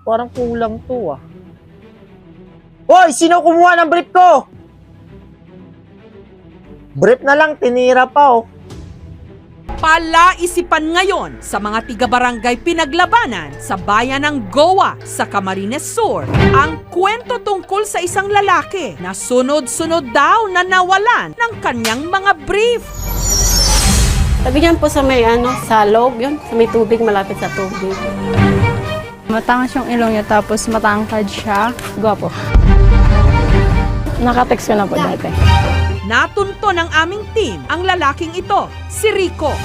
Parang kulang to ah. Hoy! Sino kumuha ng brief ko? Brief na lang, tinira pa oh. Palaisipan ngayon sa mga tiga-barangay pinaglabanan sa bayan ng Goa sa Camarines Sur ang kwento tungkol sa isang lalaki na sunod-sunod daw na nawalan ng kanyang mga brief. Sabi niyan po sa may salog, yun, sa may tubig, malapit sa tubig. Matangas yung ilong niya tapos matangkad siya. Gwapo. Nakatext ko na po dati. Natunto ng aming team ang lalaking ito, si Rico.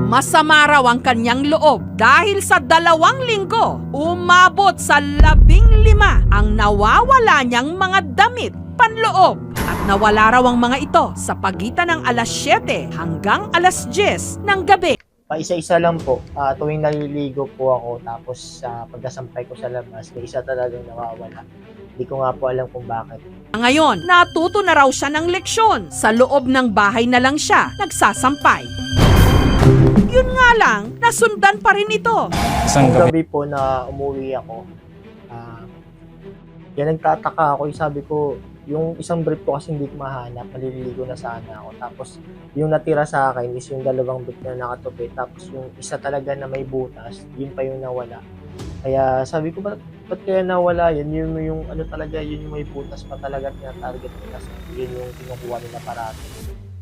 Masama raw ang kanyang loob dahil sa 2 linggo, umabot sa 15 ang nawawala niyang mga damit panloob. At nawala raw ang mga ito sa pagitan ng alas 7 hanggang alas 10 ng gabi. Paisa-isa lang po. Tuwing naliligo po ako, tapos pagkasampay ko sa labas, may isa talagang nawawala. Hindi ko nga po alam kung bakit. Ngayon, natuto na raw siya ng leksyon. Sa loob ng bahay na lang siya nagsasampay. Yun nga lang, nasundan pa rin ito. Isang gabi po na umuwi ako, yan nagtataka ako. Sabi ko, yung isang brief ko kasi hindi ko mahanap, maliligo na sana ako. Tapos yung natira sa akin is yung 2 brief na nakatupi. Tapos yung isa talaga na may butas, yun pa yung nawala. Kaya sabi ko, ba't kaya nawala yan? Yun yung ano talaga, yun yung may butas pa talaga tina-target ko kasi yun yung kinukuha nila parati.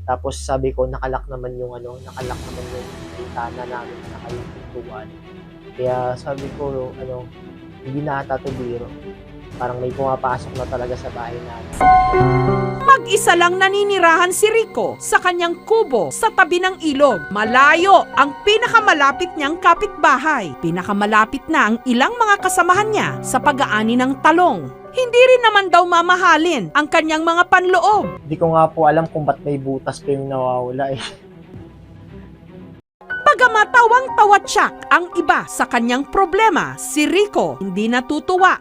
Tapos sabi ko, nakalak naman yung bintana namin, nakalak yung pintuan. Kaya sabi ko, hindi na ata to biro. Parang may pumapasok na talaga sa bahay namin. Mag-isa lang naninirahan si Rico sa kanyang kubo sa tabi ng ilog. Malayo ang pinakamalapit niyang kapitbahay. Pinakamalapit na ang ilang mga kasamahan niya sa pag-aani ng talong. Hindi rin naman daw mamahalin ang kanyang mga panloob. Hindi ko nga po alam kung ba't may butas pa yung nawawala eh. Pagamatawang tawatsak ang iba sa kanyang problema, si Rico hindi natutuwa.